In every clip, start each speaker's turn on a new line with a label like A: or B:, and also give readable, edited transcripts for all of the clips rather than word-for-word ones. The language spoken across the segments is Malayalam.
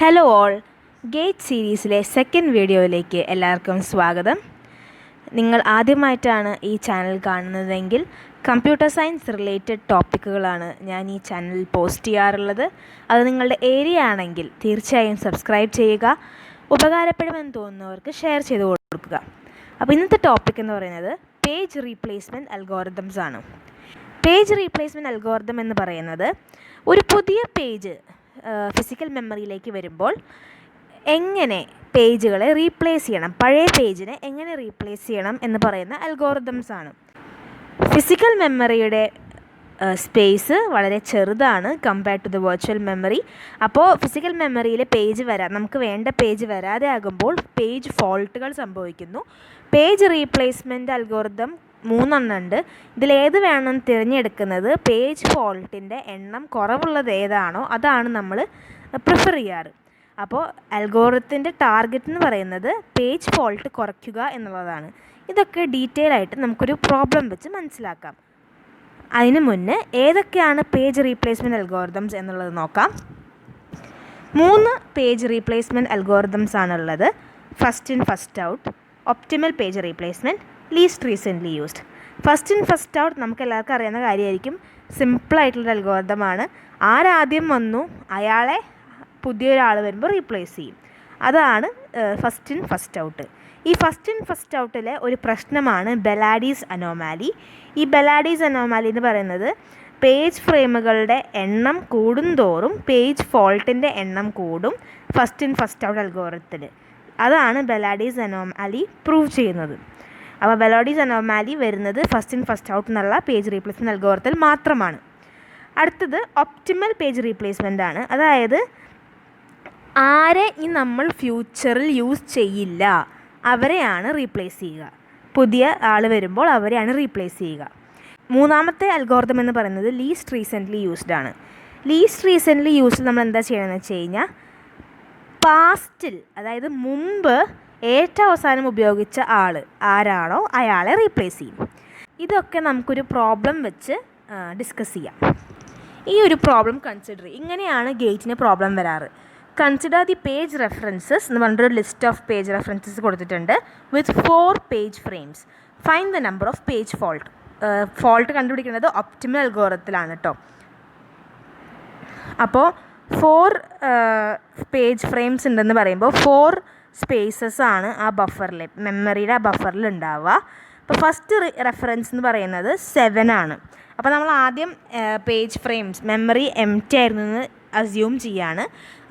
A: ഹലോ ഓൾ, ഗേറ്റ് സീരീസിലെ സെക്കൻഡ് വീഡിയോയിലേക്ക് എല്ലാവർക്കും സ്വാഗതം. നിങ്ങൾ ആദ്യമായിട്ടാണ് ഈ ചാനൽ കാണുന്നതെങ്കിൽ കമ്പ്യൂട്ടർ സയൻസ് റിലേറ്റഡ് ടോപ്പിക്കുകളാണ് ഞാൻ ഈ ചാനലിൽ പോസ്റ്റ് ചെയ്യാറുള്ളത്. അത് നിങ്ങളുടെ ഏരിയ ആണെങ്കിൽ തീർച്ചയായും സബ്സ്ക്രൈബ് ചെയ്യുക. ഉപകാരപ്പെടുമെന്ന് തോന്നുന്നവർക്ക് ഷെയർ ചെയ്ത് കൊടുക്കുക. അപ്പോൾ ഇന്നത്തെ ടോപ്പിക് എന്ന് പറയുന്നത് പേജ് റീപ്ലേസ്മെൻറ്റ് അൽഗോറിതംസ് ആണ്. പേജ് റീപ്ലേസ്മെൻറ്റ് അൽഗോറിതം എന്ന് പറയുന്നത് ഒരു പുതിയ പേജ് ഫിസിക്കൽ മെമ്മറിയിലേക്ക് വരുമ്പോൾ എങ്ങനെ പേജുകളെ റീപ്ലേസ് ചെയ്യണം, പഴയ പേജിനെ എങ്ങനെ റീപ്ലേസ് ചെയ്യണം എന്ന് പറയുന്ന അൽഗോറിതംസ് ആണ്. ഫിസിക്കൽ മെമ്മറിയുടെ സ്പേസ് വളരെ ചെറുതാണ് compared to the virtual memory. അപ്പോൾ ഫിസിക്കൽ മെമ്മറിയിൽ നമുക്ക് വേണ്ട പേജ് വരാതെ ആകുമ്പോൾ പേജ് ഫോൾട്ടുകൾ സംഭവിക്കുന്നു. പേജ് റീപ്ലേസ്മെൻറ്റ് അൽഗോറിതം 3 ഉണ്ട്. ഇതിലേത് വേണമെന്ന് തിരഞ്ഞെടുക്കുന്നത് പേജ് ഫോൾട്ടിൻ്റെ എണ്ണം കുറവുള്ളത് ഏതാണോ അതാണ് നമ്മൾ പ്രിഫർ ചെയ്യാറ്. അപ്പോൾ അൽഗോറിതത്തിൻ്റെ ടാർഗറ്റ് എന്ന് പറയുന്നത് പേജ് ഫോൾട്ട് കുറയ്ക്കുക എന്നുള്ളതാണ്. ഇതൊക്കെ ഡീറ്റെയിൽ ആയിട്ട് നമുക്കൊരു പ്രോബ്ലം വെച്ച് മനസ്സിലാക്കാം. അതിന് മുന്നേ ഏതൊക്കെയാണ് പേജ് റീപ്ലേസ്മെൻറ്റ് അൽഗോറിതംസ് എന്നുള്ളത് നോക്കാം. 3 പേജ് റീപ്ലേസ്മെൻറ്റ് അൽഗോറിതംസ് ആണുള്ളത്. First in first out, optimal page replacement, least recently used. First in first out നമുക്ക് എല്ലാവർക്കും അറിയാവുന്ന കാര്യമായിരിക്കും. സിമ്പിളായിട്ടുള്ളൊരു അൽഗോറിതമാണ്. ആരാദ്യം വന്നു അയാളെ പുതിയൊരാൾ വരുമ്പോൾ റീപ്ലേസ് ചെയ്യും. അതാണ് ഫസ്റ്റ് ഇൻ ഫസ്റ്റ് ഔട്ട്. ഈ ഫസ്റ്റ് ഇൻ ഫസ്റ്റ് ഔട്ടിലെ ഒരു പ്രശ്നമാണ് ബെലാഡീസ് അനോമാലി. ഈ ബെലാഡീസ് അനോമാലി എന്ന് പറയുന്നത് പേജ് ഫ്രെയിമുകളുടെ എണ്ണം കൂടുന്തോറും പേജ് ഫോൾട്ടിൻ്റെ എണ്ണം കൂടും ഫസ്റ്റ് ഇൻ ഫസ്റ്റ് ഔട്ട് അൽഗോറിതത്തിൽ. അതാണ് ബെലാഡീസ് അനോമാലി പ്രൂവ് ചെയ്യുന്നത്. അപ്പോൾ ബെലാഡീസ് അനോമാലി വരുന്നത് ഫസ്റ്റ് ഇൻ ഫസ്റ്റ് ഔട്ട് എന്നുള്ള പേജ് റീപ്ലേസ്മെൻറ്റ് അൽഗോറിതത്തിൽ മാത്രമാണ്. അടുത്തത് ഒപ്റ്റിമൽ പേജ് റീപ്ലേസ്മെൻ്റ് ആണ്. അതായത് ആരെ നമ്മൾ ഫ്യൂച്ചറിൽ യൂസ് ചെയ്യില്ല അവരെയാണ് റീപ്ലേസ് ചെയ്യുക. പുതിയ ആൾ വരുമ്പോൾ അവരെയാണ് റീപ്ലേസ് ചെയ്യുക. മൂന്നാമത്തെ അൽഗോറിതം എന്ന് പറയുന്നത് ലീസ്റ്റ് റീസെൻ്റ്ലി യൂസ്ഡ് ആണ്. ലീസ്റ്റ് റീസെൻ്റ്ലി യൂസ്ഡ് നമ്മൾ എന്താ ചെയ്യണമെന്ന് വെച്ച് കഴിഞ്ഞാൽ പാസ്റ്റിൽ, അതായത് മുമ്പ് ഏറ്റവും അവസാനം ഉപയോഗിച്ച ആൾ ആരാണോ അയാളെ റീപ്ലേസ് ചെയ്യും. ഇതൊക്കെ നമുക്കൊരു പ്രോബ്ലം വെച്ച് ഡിസ്കസ് ചെയ്യാം. ഈ ഒരു പ്രോബ്ലം ഇങ്ങനെയാണ് ഗേറ്റിന് പ്രോബ്ലം വരാറ്. കൺസിഡർ ദി പേജ് റെഫറൻസസ് എന്ന് പറഞ്ഞൊരു ലിസ്റ്റ് ഓഫ് പേജ് റെഫറൻസസ് കൊടുത്തിട്ടുണ്ട് വിത്ത് 4 page frames. Find the number of page fault. Fault കണ്ടുപിടിക്കുന്നത് ഒപ്റ്റിമൽ അൽഗോറിതത്തിലാണ് കേട്ടോ. അപ്പോൾ 4 പേജ് ഫ്രെയിംസ് ഉണ്ടെന്ന് പറയുമ്പോൾ 4 സ്പേസസ് ആണ് ആ ബഫറിൽ, മെമ്മറിയുടെ ആ ബഫറിൽ ഉണ്ടാവുക. അപ്പോൾ ഫസ്റ്റ് റെഫറൻസ് എന്ന് പറയുന്നത് 7 ആണ്. അപ്പോൾ നമ്മൾ ആദ്യം പേജ് ഫ്രെയിംസ് മെമ്മറി എംപ്റ്റി ആയിരുന്നു എന്ന് അസ്യൂം ചെയ്യാണ്.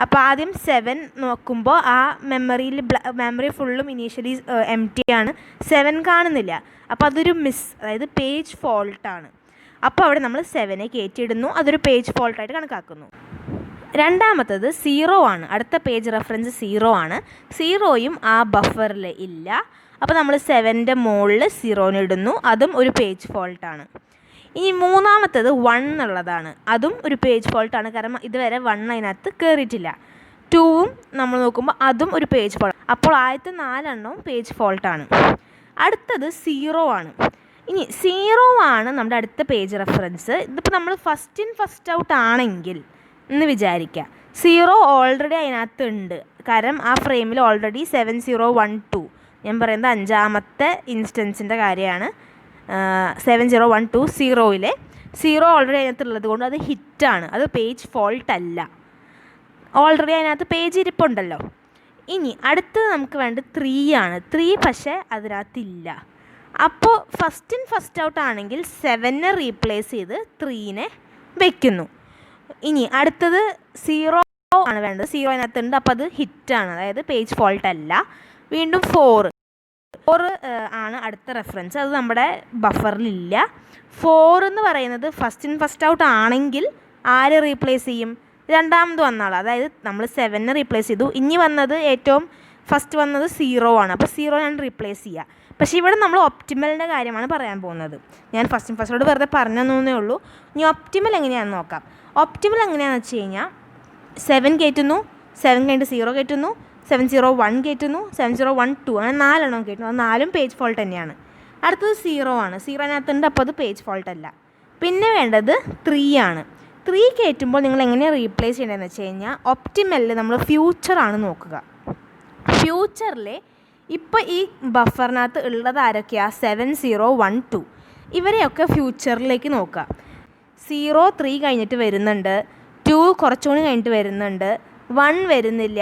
A: അപ്പോൾ ആദ്യം 7 നോക്കുമ്പോൾ ആ മെമ്മറി ഫുള്ളും ഇനീഷ്യലി എംപ്റ്റി ആണ്, 7 കാണുന്നില്ല. അപ്പോൾ അതൊരു അതായത് പേജ് ഫോൾട്ടാണ്. അപ്പോൾ അവിടെ നമ്മൾ 7 കയറ്റിയിടുന്നു, അതൊരു പേജ് ഫോൾട്ടായിട്ട് കണക്കാക്കുന്നു. രണ്ടാമത്തത് 0 ആണ്. അടുത്ത പേജ് റെഫറൻസ് 0 ആണ്. 0യും ആ ബഫറിൽ ഇല്ല. അപ്പോൾ നമ്മൾ 7ൻ്റെ മുകളിൽ 0 ഇടുന്നു, അതും ഒരു പേജ് ഫോൾട്ടാണ്. ഇനി മൂന്നാമത്തത് 1 എന്നുള്ളതാണ്. അതും ഒരു പേജ് ഫോൾട്ടാണ്, കാരണം ഇതുവരെ 1 അതിനകത്ത് കയറിയിട്ടില്ല. 2ഉം നമ്മൾ നോക്കുമ്പോൾ അതും ഒരു പേജ് ഫോൾട്ട്. അപ്പോൾ ആദ്യത്തെ 4 എണ്ണവും പേജ് ഫോൾട്ടാണ്. അടുത്തത് 0 ആണ്. ഇനി 0 ആണ് നമ്മുടെ അടുത്ത പേജ് റെഫറൻസ്. ഇതിപ്പോൾ നമ്മൾ ഫസ്റ്റ് ഇൻ ഫസ്റ്റ് ഔട്ട് ആണെങ്കിൽ എന്ന് വിചാരിക്കുക, 0 ഓൾറെഡി അതിനകത്ത് ഉണ്ട്, കാരണം ആ ഫ്രെയിമിൽ ഓൾറെഡി 7012, ഞാൻ പറയുന്നത് 5ാമത്തെ ഇൻസ്റ്റൻസിൻ്റെ കാര്യമാണ്. 7012 0യിലെ 0 ഓൾറെഡി അതിനകത്തുള്ളത് കൊണ്ട് അത് ഹിറ്റാണ്, അത് പേജ് ഫോൾട്ട് അല്ല. ഓൾറെഡി അതിനകത്ത് പേജ് ഇരിപ്പുണ്ടല്ലോ. ഇനി അടുത്തത് നമുക്ക് വേണ്ടത് 3 ആണ്. 3 പക്ഷേ അതിനകത്തില്ല. അപ്പോൾ ഫസ്റ്റ് ഇൻ ഫസ്റ്റ് ഔട്ട് ആണെങ്കിൽ 7നെ റീപ്ലേസ് ചെയ്ത് 3നെ വയ്ക്കുന്നു. ഇനി അടുത്തത് 0 ആണ് വേണ്ടത്. 0 അതിനകത്തുണ്ട്, അപ്പോൾ അത് ഹിറ്റാണ്, അതായത് പേജ് ഫോൾട്ട് അല്ല. വീണ്ടും 4 ആണ് അടുത്ത റെഫറൻസ്, അത് നമ്മുടെ ബഫറിലില്ല. 4 എന്ന് പറയുന്നത് ഫസ്റ്റ് ഇൻ ഫസ്റ്റ് ഔട്ട് ആണെങ്കിൽ ആരെ റീപ്ലേസ് ചെയ്യും? രണ്ടാമത് വന്ന ആൾ, അതായത് നമ്മൾ 7നെ റീപ്ലേസ് ചെയ്തു. ഇനി വന്നത് ഏറ്റവും ഫസ്റ്റ് വന്നത് 0 ആണ്. അപ്പോൾ 0 ഞാൻ റീപ്ലേസ് ചെയ്യുക. പക്ഷേ ഇവിടെ നമ്മൾ ഒപ്റ്റിമലിൻ്റെ കാര്യമാണ് പറയാൻ പോകുന്നത്. ഞാൻ ഫസ്റ്റ് ഇൻ ഫസ്റ്റ് ഔട്ട് വെറുതെ പറഞ്ഞതേ ഉള്ളൂ. ഇനി ഒപ്റ്റിമൽ എങ്ങനെയാണെന്ന് നോക്കാം. ഒപ്റ്റിമൽ എങ്ങനെയാണെന്ന് വെച്ച് കഴിഞ്ഞാൽ 7 കയറ്റുന്നു, 7 കഴിഞ്ഞിട്ട് 0 കയറ്റുന്നു, 701 കയറ്റുന്നു, 7012, അങ്ങനെ 4 എണ്ണം കയറ്റുന്നു. അത് 4ഉം പേജ് ഫോൾട്ട് തന്നെയാണ്. അടുത്തത് 0 ആണ്. 0 അതിനകത്തുണ്ട്, അപ്പോൾ അത് പേജ് ഫോൾട്ട് അല്ല. പിന്നെ വേണ്ടത് 3 ആണ്. 3 കയറ്റുമ്പോൾ നിങ്ങൾ എങ്ങനെയാണ് റീപ്ലേസ് ചെയ്യേണ്ടതെന്ന് വെച്ച് കഴിഞ്ഞാൽ ഒപ്റ്റിമലിൽ നമ്മൾ ഫ്യൂച്ചറാണ് നോക്കുക. ഫ്യൂച്ചറിൽ ഇപ്പോൾ ഈ ബഫറിനകത്ത് ഉള്ളത് ആരൊക്കെയാണ്? 7 0 1 2 ഇവരെയൊക്കെ ഫ്യൂച്ചറിലേക്ക് നോക്കുക. 0 3 കഴിഞ്ഞിട്ട് വരുന്നുണ്ട്, 2 കുറച്ചുകൂടി കഴിഞ്ഞിട്ട് വരുന്നുണ്ട്, 1 വരുന്നില്ല,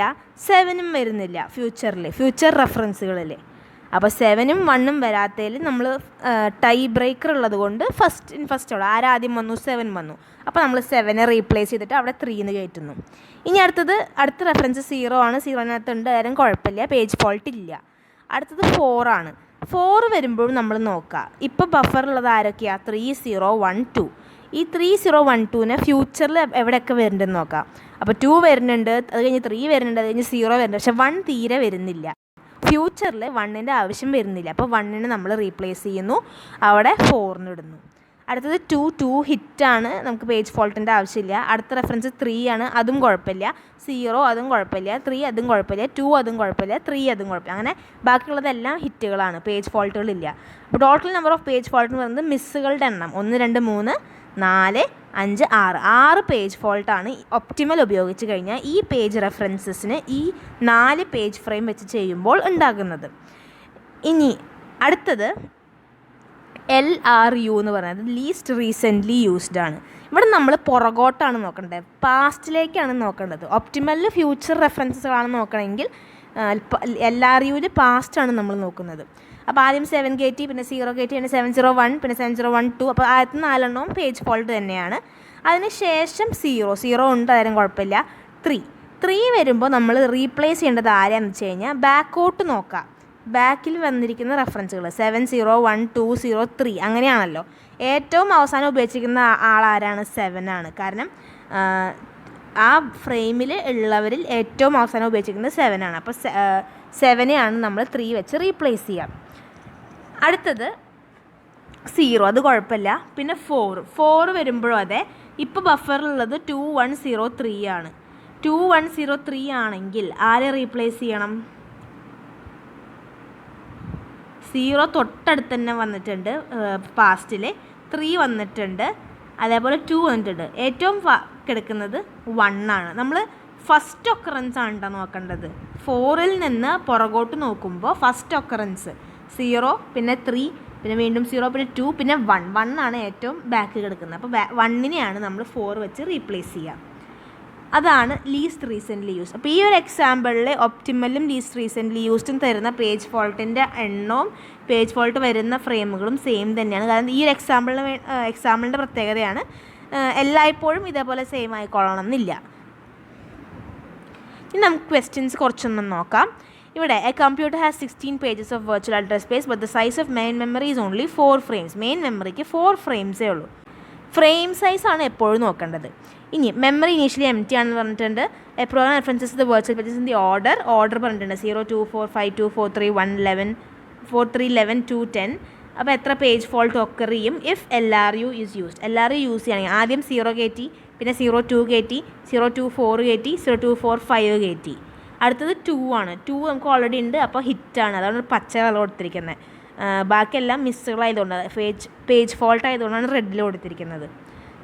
A: 7ഉം വരുന്നില്ല ഫ്യൂച്ചർ റെഫറൻസുകളിൽ. അപ്പോൾ 7ഉം 1ഉം വരാത്തതിൽ നമ്മൾ ടൈ ബ്രേക്കർ ഉള്ളത് കൊണ്ട് ഫസ്റ്റ് ആരാദ്യം വന്നു? 7 വന്നു. അപ്പോൾ നമ്മൾ 7നെ റീപ്ലേസ് ചെയ്തിട്ട് അവിടെ 3 കയറ്റുന്നു. ഇനി അടുത്ത റെഫറൻസ് 0 ആണ്. 0-നകത്ത് ഉണ്ട്, ആരും കുഴപ്പമില്ല, പേജ് ഫോൾട്ട് ഇല്ല. അടുത്തത് 4 ആണ്. 4 വരുമ്പോഴും നമ്മൾ നോക്കുക. ഇപ്പോൾ ബഫറിലുള്ളത് ആരൊക്കെയാണ്? 3 0 1 2. ഈ 3 0 1 2നെ ഫ്യൂച്ചറിൽ എവിടെയൊക്കെ വരുന്നുണ്ടെന്ന് നോക്കാം. അപ്പോൾ 2 വരുന്നുണ്ട്, അത് കഴിഞ്ഞ് 3 വരുന്നുണ്ട്, അത് കഴിഞ്ഞ് 0 വരുന്നുണ്ട്. പക്ഷേ 1 തീരെ വരുന്നില്ല. ഫ്യൂച്ചറിൽ 1ൻ്റെ ആവശ്യം വരുന്നില്ല. അപ്പോൾ 1നെ നമ്മൾ റീപ്ലേസ് ചെയ്യുന്നു, അവിടെ 4 ഇടുന്നു. അടുത്തത് 2 ഹിറ്റാണ്, നമുക്ക് പേജ് ഫോൾട്ടിൻ്റെ ആവശ്യമില്ല. അടുത്ത റെഫറൻസ് 3 ആണ്, അതും കുഴപ്പമില്ല. 0 അതും കുഴപ്പമില്ല, 3 അതും കുഴപ്പമില്ല, 2 അതും കുഴപ്പമില്ല, 3 അതും കുഴപ്പമില്ല. അങ്ങനെ ബാക്കിയുള്ളതെല്ലാം ഹിറ്റുകളാണ്, പേജ് ഫോൾട്ടുകളില്ല. അപ്പോൾ total number of page fault എന്ന് പറയുന്നത് മിസ്സുകളുടെ എണ്ണം 1 2 3 4 5 6 പേജ് ഫോൾട്ടാണ് ഒപ്റ്റിമൽ ഉപയോഗിച്ച് കഴിഞ്ഞാൽ ഈ പേജ് റെഫറൻസസിന് ഈ 4 പേജ് ഫ്രെയിം വെച്ച് ചെയ്യുമ്പോൾ ഉണ്ടാകുന്നത്. ഇനി അടുത്തത് LRU എന്ന് പറയുന്നത് ലീസ്റ്റ് റീസെൻ്റ്ലി യൂസ്ഡ് ആണ്. ഇവിടെ നമ്മൾ പുറകോട്ടാണ് നോക്കേണ്ടത്, പാസ്റ്റിലേക്കാണ് നോക്കേണ്ടത്. ഒപ്റ്റിമലിൽ ഫ്യൂച്ചർ റെഫറൻസുകളാണ് നോക്കണമെങ്കിൽ LRUവിൽ പാസ്റ്റാണ് നമ്മൾ നോക്കുന്നത്. അപ്പോൾ ആദ്യം 7 KT, പിന്നെ 0 KT, പിന്നെ 7 0 1, പിന്നെ 7 0 1 2. അപ്പോൾ ആദ്യത്തെ 4 പേജ് ഫോൾട്ട് തന്നെയാണ്. അതിന് ശേഷം 0 ഉണ്ട്, അതാരും കുഴപ്പമില്ല. 3 വരുമ്പോൾ നമ്മൾ റീപ്ലേസ് ചെയ്യേണ്ടത് ആരെയാണെന്ന് വെച്ച് കഴിഞ്ഞാൽ ബാക്കോട്ട് നോക്കാം. ബാക്കിൽ വന്നിരിക്കുന്ന റെഫറൻസുകൾ 7 0 1 2 0 3 അങ്ങനെയാണല്ലോ. ഏറ്റവും അവസാനം ഉപയോഗിച്ചിരിക്കുന്ന ആളാരാണ്? 7 ആണ്. കാരണം ആ ഫ്രെയിമിൽ ഉള്ളവരിൽ ഏറ്റവും അവസാനം ഉപയോഗിച്ചിരിക്കുന്നത് 7 ആണ്. അപ്പോൾ 7നെയാണ് നമ്മൾ 3 വെച്ച് റീപ്ലേസ് ചെയ്യാം. അടുത്തത് 0, അത് കുഴപ്പമില്ല. പിന്നെ 4 വരുമ്പോഴും അതെ. ഇപ്പോൾ ബഫറിലുള്ളത് 2 1 0 3 ആണ്. 2 1 0 3 ആണെങ്കിൽ ആരെ റീപ്ലേസ് ചെയ്യണം? 0 തൊട്ടടുത്ത് തന്നെ വന്നിട്ടുണ്ട് പാസ്റ്റിൽ, 3 വന്നിട്ടുണ്ട്, അതേപോലെ 2 വന്നിട്ടുണ്ട്. ഏറ്റവും കിടക്കുന്നത് 1 ആണ്. നമ്മൾ ഫസ്റ്റ് ഒക്കറൻസ് ആണ് കേട്ടോ നോക്കേണ്ടത്. 4ൽ നിന്ന് പുറകോട്ട് നോക്കുമ്പോൾ ഫസ്റ്റ് ഒക്കറൻസ് 0, പിന്നെ 3, പിന്നെ വീണ്ടും 0, പിന്നെ 2, പിന്നെ 1 ആണ് ഏറ്റവും ബാക്ക് കിടക്കുന്നത്. അപ്പോൾ 1നെയാണ് നമ്മൾ 4 വെച്ച് റീപ്ലേസ് ചെയ്യുക. അതാണ് ലീസ്റ്റ് റീസെൻ്റ്ലി യൂസ്ഡ്. അപ്പോൾ ഈ ഒരു എക്സാമ്പിളിൽ ഒപ്റ്റിമലും ലീസ്റ്റ് റീസെൻ്റ്ലി യൂസ്ഡും തരുന്ന പേജ് ഫോൾട്ടിൻ്റെ എണ്ണവും പേജ് ഫോൾട്ട് വരുന്ന ഫ്രെയിമുകളും സെയിം തന്നെയാണ്. കാരണം ഈ ഒരു എക്സാമ്പിളിൻ്റെ പ്രത്യേകതയാണ് എല്ലായ്പ്പോഴും ഇതേപോലെ സെയിം ആയിക്കൊള്ളണം എന്നില്ല. ഇനി നമുക്ക് ക്വസ്റ്റ്യൻസ് കുറച്ചൊന്നും നോക്കാം. ഇവിടെ a computer has 16 pages of virtual address space but the size of main memory is only 4 frames. Main മെമ്മറിക്ക് 4 ഫ്രെയിംസേ ഉള്ളൂ. ഫ്രെയിം സൈസാണ് എപ്പോഴും നോക്കേണ്ടത്. ഇനി മെമ്മറി ഇനീഷ്യലി എംറ്റി ആണെന്ന് പറഞ്ഞിട്ടുണ്ട്. A program references the virtual pages in the order പറഞ്ഞിട്ടുണ്ട്. 0 2 4 5 2 4 3 1 11 4 3 11 2 10. അപ്പോൾ എത്ര പേജ് ഫോൾട്ട് ഒക്കർ ചെയ്യും if LRU is used? LRU use ചെയ്യുകയാണെങ്കിൽ ആദ്യം 0 KT, പിന്നെ 0 2 KT, 0 2 4 KT, 0 2 4 5 KT. അടുത്തത് 2 ആണ്. 2 നമുക്ക് ഓൾറെഡി ഉണ്ട്, അപ്പോൾ ഹിറ്റാണ്. അതാണ് പച്ച കളർ കൊടുത്തിരിക്കുന്നത്. ബാക്കിയെല്ലാം മിസ്സുകളായതുകൊണ്ട് പേജ് ഫോൾട്ട് ആയതുകൊണ്ടാണ് റെഡിൽ കൊടുത്തിരിക്കുന്നത്.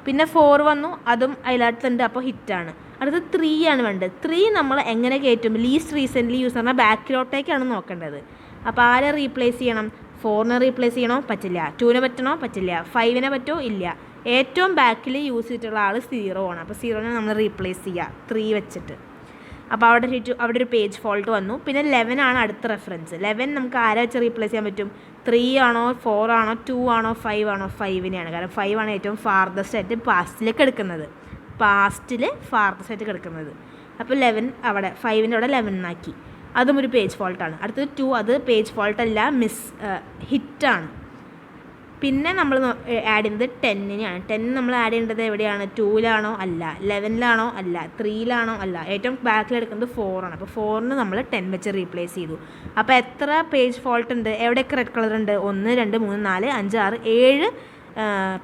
A: പിന്നെ 4 വന്നു, അതും അതിനകത്തുണ്ട്, അപ്പോൾ ഹിറ്റാണ്. അടുത്തത് 3 ആണ് വേണ്ടത്. 3 നമ്മൾ എങ്ങനെ കയറ്റും? ലീസ്റ്റ് റീസെൻ്റ്ലി യൂസ് പറഞ്ഞാൽ ബാക്കിലോട്ടേക്കാണ് നോക്കേണ്ടത്. അപ്പോൾ ആരെ റീപ്ലേസ് ചെയ്യണം? 4നെ റീപ്ലേസ് ചെയ്യണോ? പറ്റില്ല. 2നെ പറ്റണോ? പറ്റില്ല. 5നെ പറ്റോ? ഇല്ല. ഏറ്റവും ബാക്കിൽ യൂസ് ചെയ്തിട്ടുള്ള ആൾ 0 ആണ്. അപ്പോൾ 0നെ നമ്മൾ റീപ്ലേസ് ചെയ്യുക 3 വെച്ചിട്ട്. അപ്പോൾ അവിടെ ഒരു പേജ് ഫോൾട്ട് വന്നു. പിന്നെ 11 ആണ് അടുത്ത റെഫറൻസ്. 11 നമുക്ക് ആരെ വെച്ച് റീപ്ലേസ് ചെയ്യാൻ പറ്റും? 3 ആണോ 4 ആണോ 2 ആണോ 5 ആണോ? 5നെയാണ്. കാരണം 5 ആണ് ഏറ്റവും ഫാർദസ്റ്റ് ആയിട്ട് പാസ്റ്റിലേക്ക് എടുക്കുന്നത്. അപ്പോൾ 11 അവിടെ 5ൻ്റെ അവിടെ 11 ആക്കി. അതും ഒരു പേജ് ഫോൾട്ടാണ്. അടുത്തത് 2, അത് പേജ് ഫോൾട്ടല്ല, ഹിറ്റാണ്. പിന്നെ നമ്മൾ ആഡ് ചെയ്യുന്നത് 10നെയാണ്. 10 നമ്മൾ ആഡ് ചെയ്യേണ്ടത് എവിടെയാണ്? 2ലാണോ? അല്ല. 11ലാണോ? അല്ല. 3ലാണോ? അല്ല. ഏറ്റവും ബാക്കിലെടുക്കുന്നത് 4 ആണ്. അപ്പോൾ 4ന് നമ്മൾ 10 വെച്ച് റീപ്ലേസ് ചെയ്തു. അപ്പോൾ എത്ര പേജ് ഫോൾട്ട് ഉണ്ട്? എവിടെയൊക്കെ റെഡ് കളർ ഉണ്ട്? 1 2 3 4 5 6 7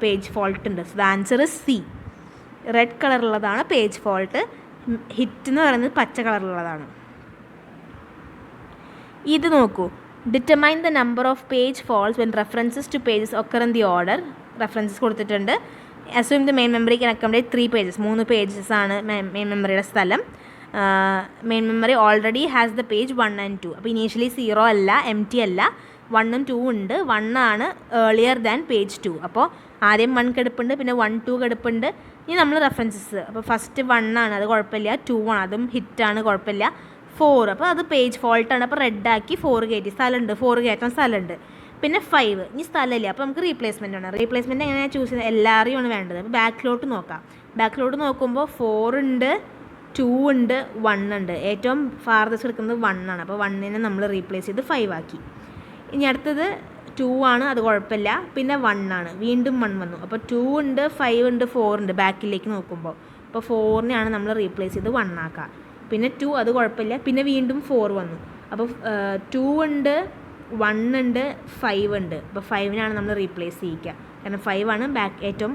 A: പേജ് ഫോൾട്ട് ഉണ്ട്. So the answer is C. Red കളറുള്ളതാണ് പേജ് ഫോൾട്ട്. ഹിറ്റ് എന്ന് പറയുന്നത് പച്ച കളറുള്ളതാണ്. ഇത് നോക്കൂ. Determine the number of page faults when references to pages occur in the order. References കൊടുത്തിട്ടുണ്ട്. assume the main memory can accommodate 3 pages. 3 pages ആണ് മെയിൻ മെമ്മറിയുടെ സ്ഥലം. Main memory already has the page 1 and 2. അപ്പോൾ ഇനീഷ്യലി 0 അല്ല, എം ടി അല്ല, 1 ഉം 2 ഉണ്ട്. 1 ആണ് ഏർലിയർ ദാൻ പേജ് 2. അപ്പോൾ ആദ്യം 1 കിടപ്പുണ്ട്, പിന്നെ 1, 2 കിടപ്പുണ്ട്. ഇനി നമ്മൾ റെഫറൻസസ്, അപ്പോൾ ഫസ്റ്റ് 1 ആണ്, അത് കുഴപ്പമില്ല. 2 ആണ്, അതും ഹിറ്റാണ്, കുഴപ്പമില്ല. 4, അപ്പോൾ അത് പേജ് ഫോൾട്ടാണ്. അപ്പോൾ റെഡാക്കി 4 കയറ്റി, സ്ഥലമുണ്ട്, 4 കയറ്റാൻ സ്ഥലമുണ്ട്. പിന്നെ 5, ഇനി സ്ഥലമില്ല, അപ്പോൾ നമുക്ക് റീപ്ലേസ്മെൻറ്റ് വേണം. റീപ്ലേസ്മെൻറ്റ് എങ്ങനെയാണ് ചൂസ് ചെയ്യുന്നത്? എല്ലാവരെയും ആണ് വേണ്ടത്. അപ്പോൾ ബാക്കിലോട്ട് നോക്കാം. ബാക്കിലോട്ട് നോക്കുമ്പോൾ 4 ഉണ്ട്, 2 ഉണ്ട്, 1 ഉണ്ട്. ഏറ്റവും ഫാർദസ്റ്റ് എടുക്കുന്നത് 1 ആണ്. അപ്പോൾ 1നെ നമ്മൾ റീപ്ലേസ് ചെയ്ത് 5 ആക്കി. ഇനി അടുത്തത് 2 ആണ്, അത് കുഴപ്പമില്ല. പിന്നെ 1 ആണ്, വീണ്ടും 1 വന്നു. അപ്പോൾ 2 ഉണ്ട്, 5 ഉണ്ട്, 4 ഉണ്ട് ബാക്കിലേക്ക് നോക്കുമ്പോൾ. അപ്പോൾ 4നെയാണ് നമ്മൾ റീപ്ലേസ് ചെയ്ത് 1 ആക്കുക. പിന്നെ 2, അത് കുഴപ്പമില്ല. പിന്നെ വീണ്ടും 4 വന്നു. അപ്പോൾ 2 ഉണ്ട്, 1 ഉണ്ട്, 5 ഉണ്ട്. അപ്പോൾ 5നെയാണ് നമ്മൾ റീപ്ലേസ് ചെയ്യിക്കുക. കാരണം 5 ആണ് ഏറ്റവും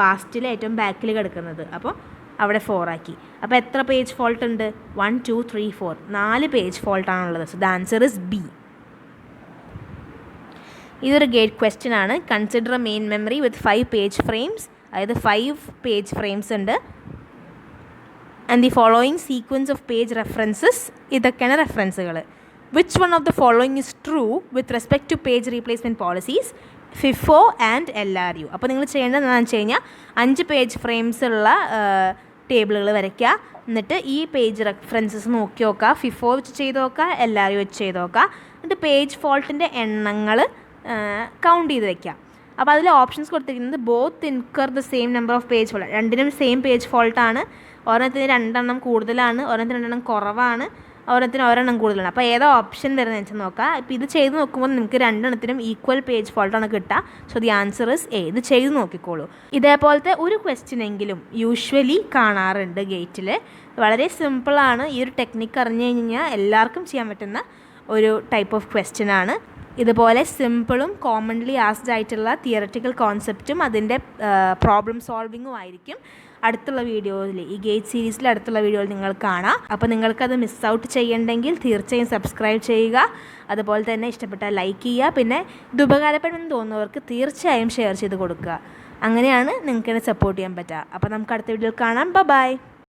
A: പാസ്റ്റിൽ ഏറ്റവും ബാക്കിൽ കിടക്കുന്നത്. അപ്പോൾ അവിടെ 4 ആക്കി. അപ്പോൾ എത്ര പേജ് ഫോൾട്ട് ഉണ്ട്? 1, 2, 3, 4, 4 പേജ് ഫോൾട്ടാണുള്ളത്. So the answer is B. ഇതൊരു ഗേറ്റ് ക്വസ്റ്റ്യൻ ആണ്. Consider a main memory with 5 page frames. അതായത് 5 പേജ് ഫ്രെയിംസ് ഉണ്ട്. And the following sequence of page references. ഇതൊക്കെയാണ് റെഫറൻസുകൾ. Which one of the following is true with respect to page replacement policies, FIFO and LRU. അപ്പോൾ നിങ്ങൾ ചെയ്യേണ്ടത് എന്താണെന്ന് വെച്ച് കഴിഞ്ഞാൽ 5 പേജ് ഫ്രെയിംസ് ഉള്ള ടേബിളുകൾ വരയ്ക്കുക. എന്നിട്ട് ഈ പേജ് റെഫറൻസസ് നോക്കി നോക്കുക. FIFO വെച്ച് ചെയ്ത് നോക്കുക, LRU വെച്ച് ചെയ്ത് നോക്കുക. എന്നിട്ട് പേജ് ഫോൾട്ടിൻ്റെ എണ്ണങ്ങൾ കൗണ്ട് ചെയ്ത് വയ്ക്കുക. അപ്പോൾ അതിൽ ഓപ്ഷൻസ് കൊടുത്തിരിക്കുന്നത് both incur the same number of page fault. രണ്ടിനും സെയിം പേജ് ഫോൾട്ടാണ്. ഒരെണ്ണത്തിന് 2 എണ്ണം കൂടുതലാണ്, ഒരെണ്ണത്തിന് 2 എണ്ണം കുറവാണ്, ഒരെണ്ണത്തിന് ഒരെണ്ണം കൂടുതലാണ്. അപ്പോൾ ഏതാ ഓപ്ഷൻ വരുന്നത് വെച്ചാൽ നോക്കുക. ഇപ്പോൾ ഇത് ചെയ്ത് നോക്കുമ്പോൾ നിങ്ങൾക്ക് 2 എണ്ണത്തിനും ഈക്വൽ പേജ് ഫോൾട്ടാണ് കിട്ടുക. So the answer is A. ഇത് ചെയ്ത് നോക്കിക്കോളൂ. ഇതേപോലത്തെ ഒരു ക്വസ്റ്റ്യനെങ്കിലും യൂഷ്വലി കാണാറുണ്ട് ഗേറ്റിൽ. വളരെ സിമ്പിളാണ്. ഈ ഒരു ടെക്നിക്ക് അറിഞ്ഞു കഴിഞ്ഞാൽ എല്ലാവർക്കും ചെയ്യാൻ പറ്റുന്ന ഒരു ടൈപ്പ് ഓഫ് ക്വസ്റ്റ്യൻ ആണ്. ഇതുപോലെ സിമ്പിളും കോമൺലി ആസ്ഡ് ആയിട്ടുള്ള തിയററ്റിക്കൽ കോൺസെപ്റ്റും അതിൻ്റെ പ്രോബ്ലം സോൾവിങ്ങും ആയിരിക്കും അടുത്തുള്ള വീഡിയോയിൽ, ഈ ഗേറ്റ് സീരീസിൽ അടുത്തുള്ള വീഡിയോയിൽ നിങ്ങൾ കാണാം. അപ്പോൾ നിങ്ങൾക്കത് മിസ് ഔട്ട് ചെയ്യണമെങ്കിൽ തീർച്ചയായും സബ്സ്ക്രൈബ് ചെയ്യുക. അതുപോലെ തന്നെ ഇഷ്ടപ്പെട്ടാൽ ലൈക്ക് ചെയ്യുക. പിന്നെ ഇത് ഉപകാരപ്പെടുമെന്ന് തോന്നുന്നവർക്ക് തീർച്ചയായും ഷെയർ ചെയ്ത് കൊടുക്കുക. അങ്ങനെയാണ് നിങ്ങൾക്ക് എന്നെ സപ്പോർട്ട് ചെയ്യാൻ പറ്റുക. അപ്പോൾ നമുക്ക് അടുത്ത വീഡിയോയിൽ കാണാം. ബൈ.